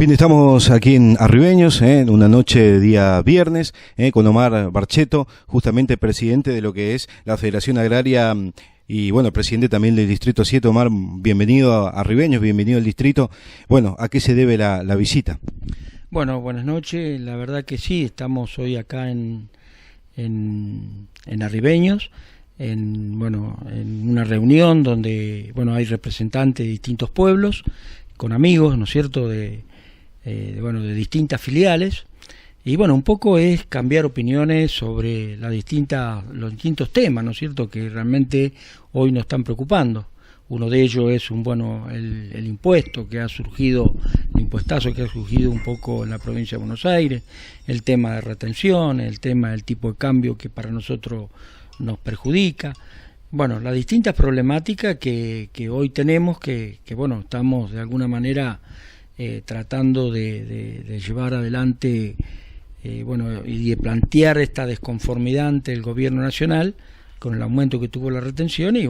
Bien, estamos aquí en Arribeños, en una noche de día viernes, con Omar Barcheto, justamente presidente de lo que es la Federación Agraria y, bueno, presidente también del Distrito 7. Omar, bienvenido a Arribeños, bienvenido al distrito. Bueno, ¿a qué se debe la visita? Bueno, buenas noches. La verdad que sí, estamos hoy acá en Arribeños, en una reunión donde, hay representantes de distintos pueblos, con amigos, ¿no es cierto?, de distintas filiales, y un poco es cambiar opiniones sobre los distintos temas, ¿no es cierto?, que realmente hoy nos están preocupando. Uno de ellos es el impuesto que ha surgido, el impuestazo que ha surgido un poco en la provincia de Buenos Aires, el tema de retención, el tema del tipo de cambio que para nosotros nos perjudica. Las distintas problemáticas que hoy tenemos, que estamos de alguna manera tratando de llevar adelante y de plantear esta desconformidad ante el gobierno nacional con el aumento que tuvo la retención y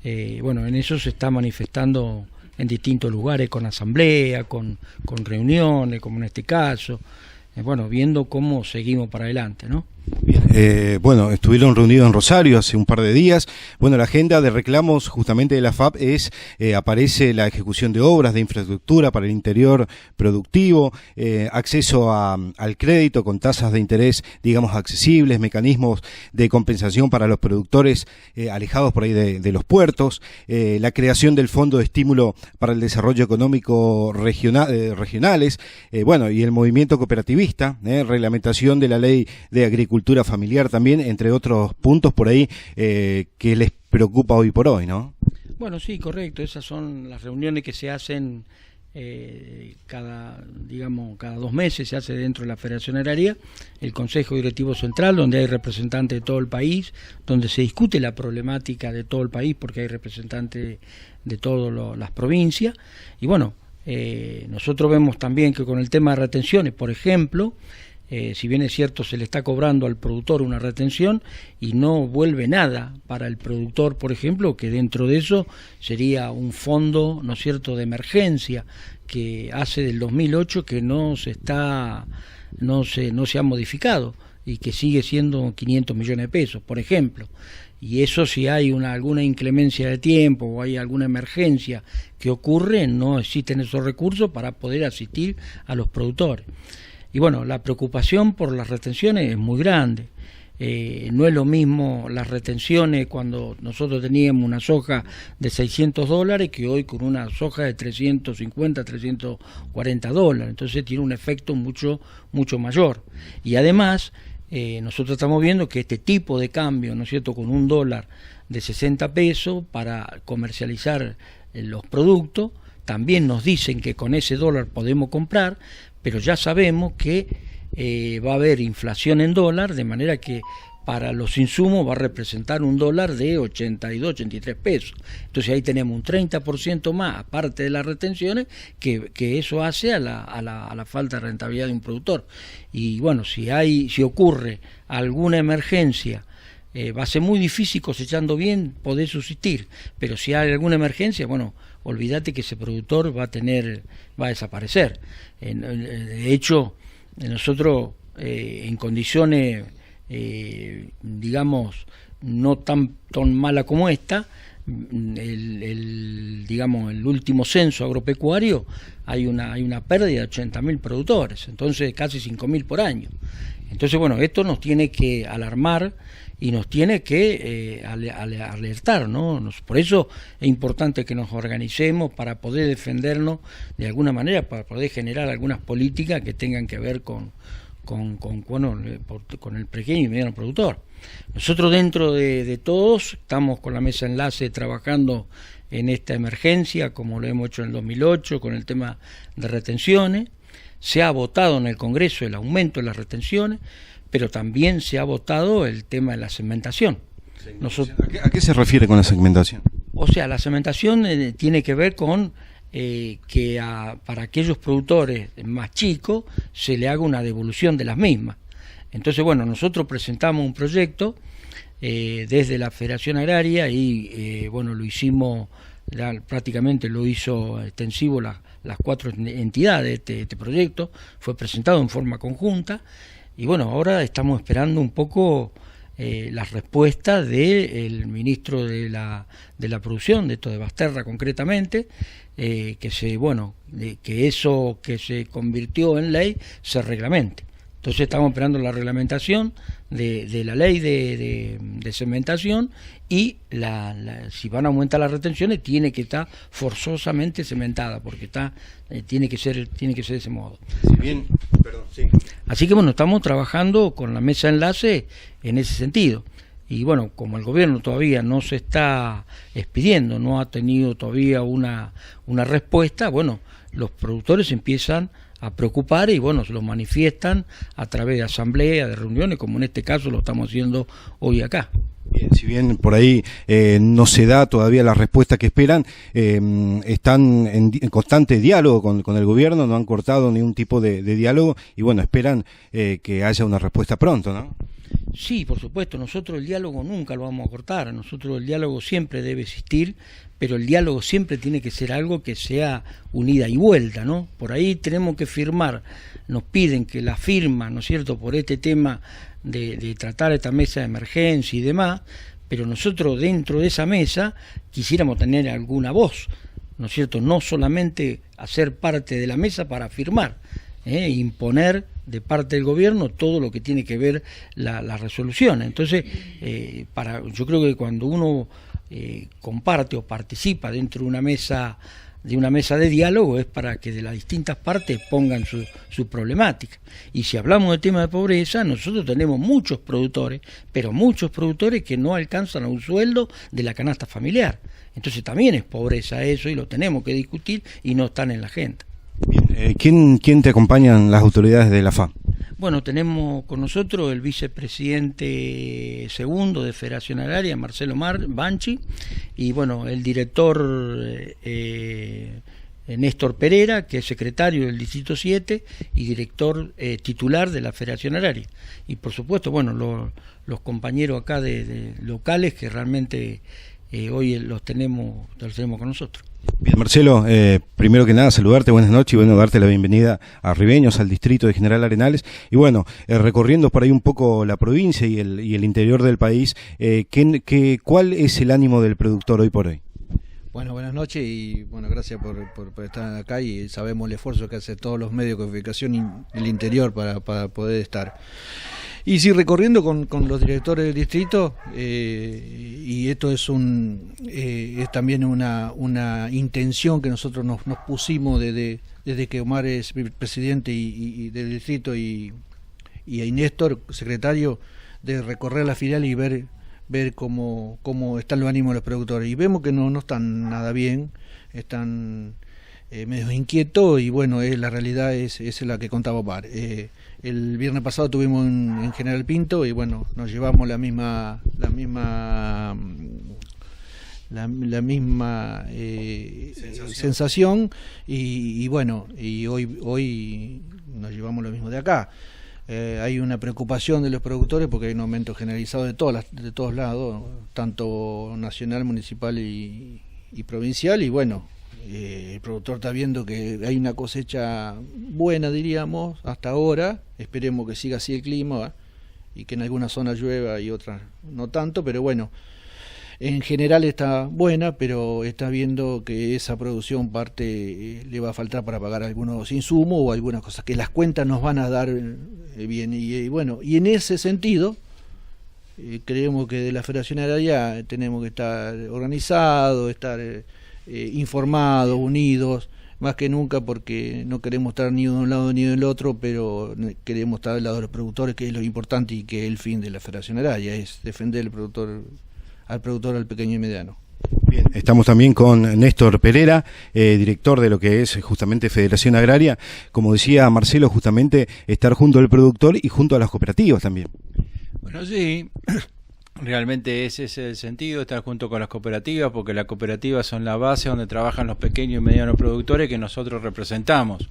en eso se está manifestando en distintos lugares, con asamblea, con reuniones, como en este caso, viendo cómo seguimos para adelante, ¿no? Bien, estuvieron reunidos en Rosario hace un par de días. La agenda de reclamos justamente de la FAP aparece la ejecución de obras de infraestructura para el interior productivo, acceso al crédito con tasas de interés, digamos, accesibles, mecanismos de compensación para los productores alejados por ahí de los puertos, la creación del Fondo de Estímulo para el Desarrollo Económico regionales, y el movimiento cooperativista, reglamentación de la Ley de Agricultura familiar también, entre otros puntos por ahí que les preocupa hoy por hoy, ¿no? Bueno, sí, correcto. Esas son las reuniones que se hacen cada 2 meses, se hace dentro de la Federación Agraria, el Consejo Directivo Central, donde hay representantes de todo el país, donde se discute la problemática de todo el país, porque hay representantes de todas las provincias. Y nosotros vemos también que con el tema de retenciones, por ejemplo, si bien es cierto se le está cobrando al productor una retención y no vuelve nada para el productor, por ejemplo, que dentro de eso sería un fondo, ¿no es cierto?, de emergencia que hace del 2008 que no se ha modificado y que sigue siendo 500 millones de pesos, por ejemplo. Y eso, si hay alguna inclemencia de tiempo o hay alguna emergencia que ocurre, no existen esos recursos para poder asistir a los productores. Y la preocupación por las retenciones es muy grande. No es lo mismo las retenciones cuando nosotros teníamos una soja de $600 que hoy con una soja de 350, $340. Entonces tiene un efecto mucho mayor. Y además, nosotros estamos viendo que este tipo de cambio, ¿no es cierto?, con $1 de 60 pesos para comercializar los productos, también nos dicen que con ese dólar podemos comprar, pero ya sabemos que va a haber inflación en dólar, de manera que para los insumos va a representar $1 de 82, 83 pesos. Entonces ahí tenemos un 30% más, aparte de las retenciones, que eso hace a la falta de rentabilidad de un productor. Y si ocurre alguna emergencia, va a ser muy difícil, cosechando bien, poder subsistir, pero si hay alguna emergencia, olvídate que ese productor va a desaparecer. De hecho, nosotros en condiciones, no tan mala como esta, el último censo agropecuario, hay una pérdida de 80.000 productores, entonces casi 5.000 por año. Entonces, esto nos tiene que alarmar y nos tiene que alertar, ¿no? Por eso es importante que nos organicemos para poder defendernos de alguna manera, para poder generar algunas políticas que tengan que ver con el pequeño y mediano productor. Nosotros dentro de todos estamos con la mesa enlace trabajando en esta emergencia, como lo hemos hecho en el 2008 con el tema de retenciones. Se ha votado en el Congreso el aumento de las retenciones, pero también se ha votado el tema de la segmentación. ¿A qué se refiere con la segmentación? O sea, la segmentación tiene que ver con que para aquellos productores más chicos se le haga una devolución de las mismas. Entonces, nosotros presentamos un proyecto desde la Federación Agraria y lo hicimos ya prácticamente lo hizo extensivo las 4 entidades de este proyecto, fue presentado en forma conjunta, y bueno, ahora estamos esperando un poco la respuesta del ministro de la producción, de esto de Basterra concretamente, que eso que se convirtió en ley se reglamente. Entonces estamos esperando la reglamentación de la ley de cementación, y si van a aumentar las retenciones tiene que estar forzosamente cementada, porque tiene que ser de ese modo. Si bien, perdón, sí. Así que bueno, estamos trabajando con la mesa de enlace en ese sentido. Y bueno, como el gobierno todavía no se está expidiendo, no ha tenido todavía una respuesta, bueno, los productores empiezan a preocupar y bueno, se lo manifiestan a través de asambleas, de reuniones, como en este caso lo estamos haciendo hoy acá. Bien, si bien por ahí no se da todavía la respuesta que esperan, están en constante diálogo con el gobierno, no han cortado ningún tipo de diálogo, y bueno, esperan que haya una respuesta pronto, ¿no? Sí, por supuesto, nosotros el diálogo nunca lo vamos a cortar, nosotros el diálogo siempre debe existir, pero el diálogo siempre tiene que ser algo que sea un ida y vuelta, ¿no? Por ahí tenemos que firmar, nos piden que la firma, ¿no es cierto?, por este tema de tratar esta mesa de emergencia y demás, pero nosotros dentro de esa mesa quisiéramos tener alguna voz, ¿no es cierto?, no solamente hacer parte de la mesa para firmar, imponer de parte del gobierno todo lo que tiene que ver la resolución. Entonces, yo creo que cuando uno comparte o participa dentro de una mesa de diálogo, es para que de las distintas partes pongan su problemática. Y si hablamos del tema de pobreza, nosotros tenemos muchos productores, pero muchos productores que no alcanzan a un sueldo de la canasta familiar. Entonces también es pobreza eso, y lo tenemos que discutir, y no están en la agenda. Bien, ¿quién te acompañan las autoridades de la FAP? Bueno, tenemos con nosotros el vicepresidente segundo de Federación Agraria, Marcelo Banchi, y bueno, el director Néstor Pereira, que es secretario del Distrito 7 y director titular de la Federación Agraria. Y por supuesto, bueno, los compañeros acá de locales que realmente hoy los tenemos con nosotros. Bien, Marcelo, primero que nada saludarte, buenas noches, y bueno, darte la bienvenida a Ribeños, al distrito de General Arenales, y bueno, recorriendo por ahí un poco la provincia y el interior del país, ¿cuál es el ánimo del productor hoy por hoy? Bueno, buenas noches, y bueno, gracias por estar acá, y sabemos el esfuerzo que hacen todos los medios de comunicación y el interior para poder estar. Y sí, recorriendo con los directores del distrito, y esto es también una intención que nosotros nos pusimos desde que Omar es presidente y del distrito, y a Néstor, secretario, de recorrer la filial y ver cómo están los ánimos de los productores. Y vemos que no están nada bien, están medio inquietos, y bueno, la realidad es la que contaba Omar. El viernes pasado tuvimos en General Pinto, y bueno, nos llevamos la misma sensación, y bueno, y hoy nos llevamos lo mismo de acá. Hay una preocupación de los productores porque hay un aumento generalizado de todos lados, tanto nacional, municipal y provincial, y bueno, el productor está viendo que hay una cosecha buena, diríamos, hasta ahora. Esperemos que siga así el clima, y que en algunas zonas llueva y otras no tanto, pero bueno, en general está buena, pero está viendo que esa producción parte le va a faltar para pagar algunos insumos o algunas cosas que las cuentas nos van a dar bien, y bueno, y en ese sentido creemos que de la Federación Agraria tenemos que estar organizados, estar informados, unidos, más que nunca, porque no queremos estar ni de un lado ni del otro, pero queremos estar del lado de los productores, que es lo importante y que es el fin de la Federación Agraria, es defender al productor, al pequeño y mediano. Bien, estamos también con Néstor Pereira, director de lo que es justamente Federación Agraria. Como decía Marcelo, justamente estar junto al productor y junto a las cooperativas también. Bueno, sí, realmente ese es el sentido, estar junto con las cooperativas, porque las cooperativas son la base donde trabajan los pequeños y medianos productores que nosotros representamos.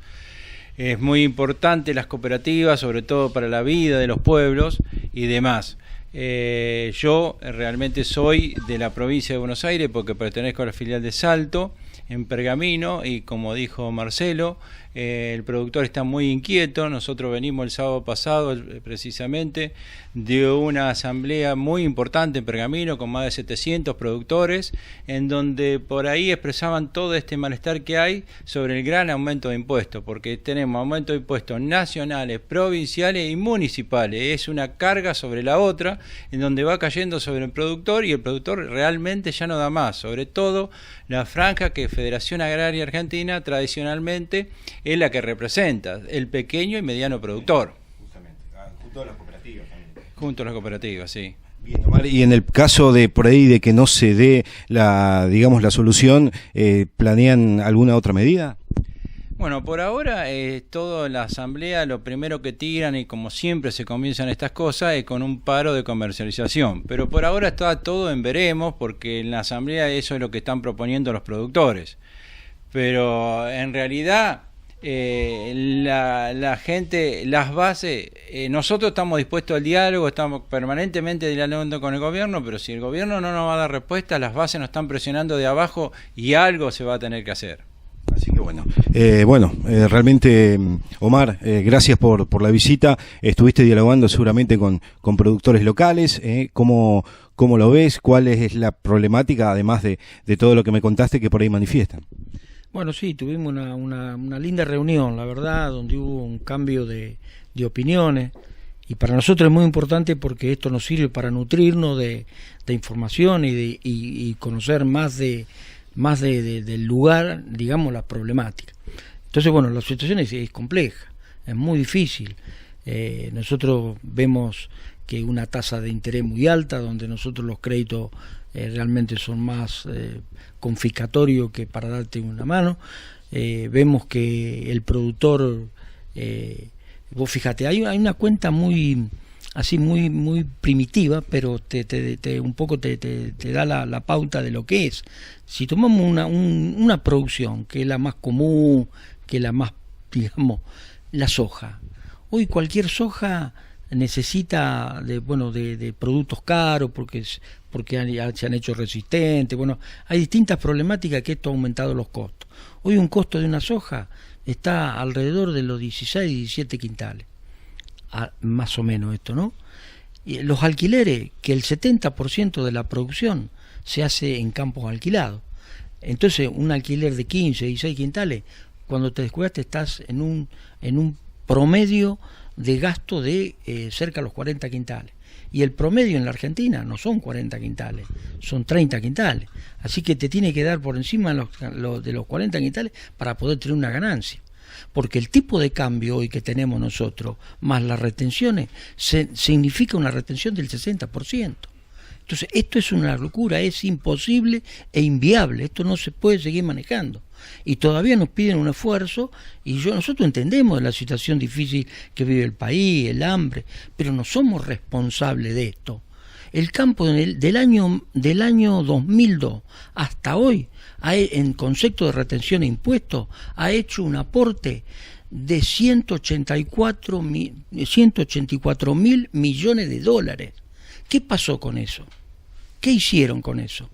Es muy importante las cooperativas, sobre todo para la vida de los pueblos y demás. Yo realmente soy de la provincia de Buenos Aires porque pertenezco a la filial de Salto, en Pergamino, y como dijo Marcelo, el productor está muy inquieto. Nosotros venimos el sábado pasado precisamente de una asamblea muy importante en Pergamino con más de 700 productores, en donde por ahí expresaban todo este malestar que hay sobre el gran aumento de impuestos, porque tenemos aumento de impuestos nacionales, provinciales y municipales. Es una carga sobre la otra, en donde va cayendo sobre el productor, y el productor realmente ya no da más, sobre todo la franja que Federación Agraria Argentina tradicionalmente es la que representa, el pequeño y mediano productor. Justamente, junto a las cooperativas también. Junto a las cooperativas, sí. Bien, Omar, y en el caso de por ahí de que no se dé la, digamos, la solución, ¿planean alguna otra medida? Bueno, por ahora toda la asamblea lo primero que tiran, y como siempre se comienzan estas cosas, es con un paro de comercialización. Pero por ahora está todo en veremos, porque en la asamblea eso es lo que están proponiendo los productores. Pero en realidad la gente, las bases, nosotros estamos dispuestos al diálogo, estamos permanentemente dialogando con el gobierno, pero si el gobierno no nos va a dar respuesta, las bases nos están presionando de abajo y algo se va a tener que hacer. Así que bueno, realmente, Omar, gracias por la visita. Estuviste dialogando seguramente con productores locales. ¿Cómo lo ves? ¿Cuál es la problemática, además de todo lo que me contaste que por ahí manifiestan? Bueno, sí, tuvimos una linda reunión, la verdad, donde hubo un cambio de opiniones, y para nosotros es muy importante porque esto nos sirve para nutrirnos de información y conocer más del lugar, digamos, la problemática. Entonces, bueno, la situación es compleja, es muy difícil. Nosotros vemos que una tasa de interés muy alta, donde nosotros los créditos realmente son más confiscatorios que para darte una mano. Vemos que el productor, vos fíjate, hay una cuenta muy primitiva, pero un poco te da la pauta de lo que es. Si tomamos una producción que es la más común, que es la más, digamos, la soja. Hoy cualquier soja necesita de productos caros porque se han hecho resistentes. Bueno, hay distintas problemáticas que esto ha aumentado los costos. Hoy un costo de una soja está alrededor de los 16, 17 quintales. Más o menos esto, ¿no? Y los alquileres, que el 70% de la producción se hace en campos alquilados. Entonces, un alquiler de 15, 16 quintales, cuando te descuidaste estás en un promedio de gasto de cerca de los 40 quintales. Y el promedio en la Argentina no son 40 quintales, son 30 quintales. Así que te tiene que dar por encima de los 40 quintales para poder tener una ganancia. Porque el tipo de cambio hoy que tenemos nosotros, más las retenciones, significa una retención del 60%. Entonces, esto es una locura, es imposible e inviable, esto no se puede seguir manejando. Y todavía nos piden un esfuerzo, y nosotros entendemos la situación difícil que vive el país, el hambre, pero no somos responsables de esto. El campo del año 2002 hasta hoy, en concepto de retención e impuestos, ha hecho un aporte de 184 mil millones de dólares. ¿Qué pasó con eso? ¿Qué hicieron con eso?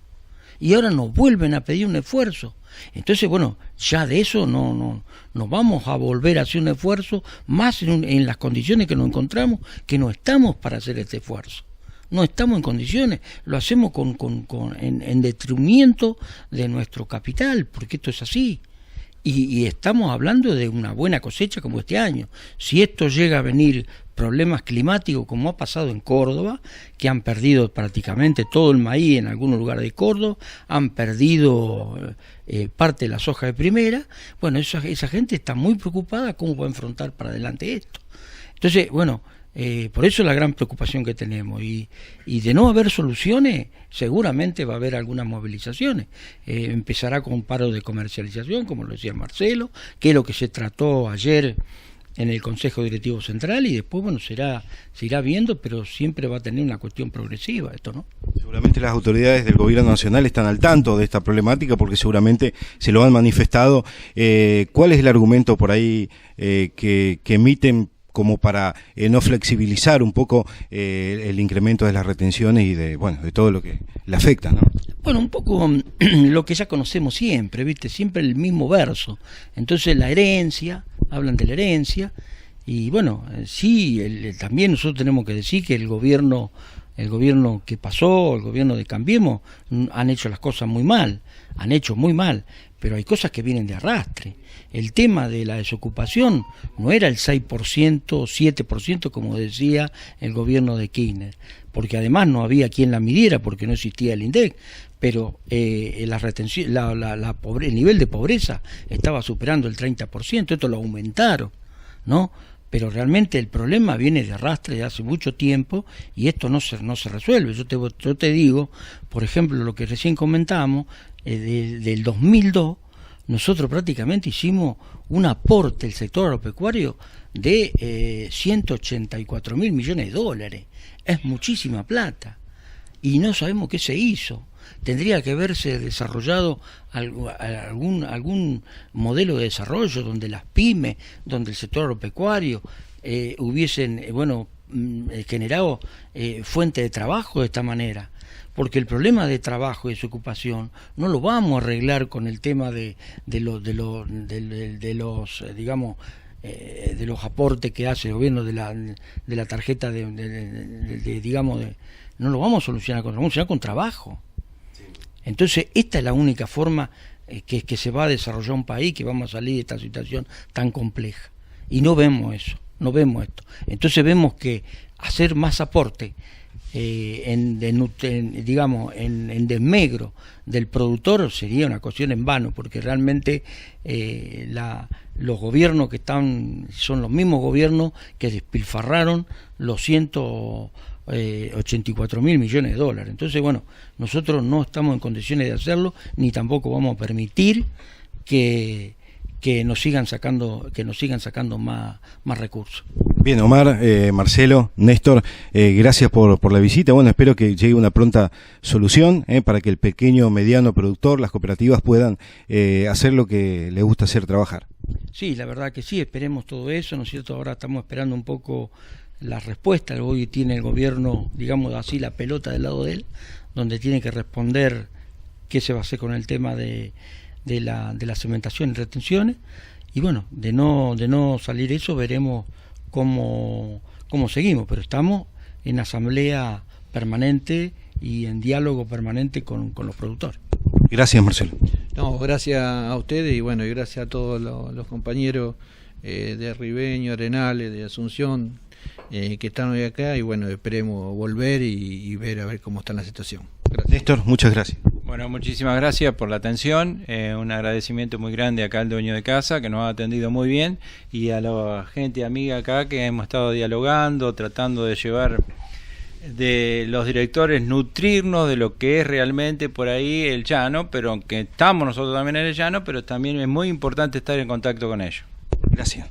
Y ahora nos vuelven a pedir un esfuerzo. Entonces, bueno, ya de eso no vamos a volver a hacer un esfuerzo más en las condiciones que nos encontramos, que no estamos para hacer este esfuerzo. No estamos en condiciones, lo hacemos en detrimento de nuestro capital, porque esto es así. Y estamos hablando de una buena cosecha como este año. Si esto llega a venir problemas climáticos como ha pasado en Córdoba, que han perdido prácticamente todo el maíz en algunos lugares de Córdoba, han perdido parte de la soja de primera, bueno, esa gente está muy preocupada cómo va a enfrentar para adelante esto. Entonces, bueno, por eso es la gran preocupación que tenemos, y de no haber soluciones seguramente va a haber algunas movilizaciones. Empezará con un paro de comercialización, como lo decía Marcelo, que es lo que se trató ayer en el Consejo Directivo Central, y después, bueno, se irá viendo, pero siempre va a tener una cuestión progresiva esto, ¿no? Seguramente las autoridades del gobierno nacional están al tanto de esta problemática porque seguramente se lo han manifestado. ¿Cuál es el argumento por ahí que emiten como para no flexibilizar un poco el incremento de las retenciones y de todo lo que le afecta, ¿no? Bueno, un poco lo que ya conocemos siempre, ¿viste? Siempre el mismo verso. Entonces la herencia, hablan de la herencia, y bueno, sí, también nosotros tenemos que decir que el gobierno que pasó, el gobierno de Cambiemos, han hecho las cosas muy mal, han hecho muy mal, pero hay cosas que vienen de arrastre. El tema de la desocupación no era el 6%, 7%, como decía el gobierno de Kirchner, porque además no había quien la midiera, porque no existía el INDEC, pero la retención, el nivel de pobreza estaba superando el 30%, esto lo aumentaron, ¿no? Pero realmente el problema viene de arrastre de hace mucho tiempo y esto no se resuelve. Yo te digo, por ejemplo, lo que recién comentamos, del 2002, nosotros prácticamente hicimos un aporte al sector agropecuario de 184.000 millones de dólares. Es muchísima plata y no sabemos qué se hizo. Tendría que haberse desarrollado algún modelo de desarrollo donde las pymes, donde el sector agropecuario hubiesen generado fuente de trabajo de esta manera, porque el problema de trabajo y desocupación no lo vamos a arreglar con el tema de los aportes que hace el gobierno de la tarjeta no lo vamos a solucionar con trabajo. Entonces esta es la única forma que se va a desarrollar un país, que vamos a salir de esta situación tan compleja, y no vemos eso, no vemos esto. Entonces vemos que hacer más aporte en desmegro del productor sería una cuestión en vano, porque realmente los gobiernos que están son los mismos gobiernos que despilfarraron los 184.000 millones de dólares. Entonces, bueno, nosotros no estamos en condiciones de hacerlo, ni tampoco vamos a permitir que nos sigan sacando más recursos. Bien, Omar, Marcelo, Néstor, gracias por la visita. Bueno, espero que llegue una pronta solución para que el pequeño mediano productor, las cooperativas puedan hacer lo que les gusta hacer, trabajar. Sí, la verdad que sí, esperemos todo eso, ¿no es cierto? Ahora estamos esperando un poco la respuesta. Hoy tiene el gobierno, digamos así, la pelota del lado de él, donde tiene que responder qué se va a hacer con el tema de la cementación y retenciones, y bueno, de no salir eso veremos cómo seguimos, pero estamos en asamblea permanente y en diálogo permanente con los productores. Gracias, Marcelo. No, gracias a ustedes y bueno, y gracias a todos los compañeros de Ribeño, Arenales, de Asunción, que están hoy acá, y bueno, esperemos volver y ver a ver cómo está la situación. Gracias. Néstor, muchas gracias. Bueno, muchísimas gracias por la atención, un agradecimiento muy grande acá al dueño de casa que nos ha atendido muy bien, y a la gente amiga acá que hemos estado dialogando, tratando de llevar de los directores, nutrirnos de lo que es realmente por ahí el llano, pero aunque estamos nosotros también en el llano, pero también es muy importante estar en contacto con ellos. Gracias.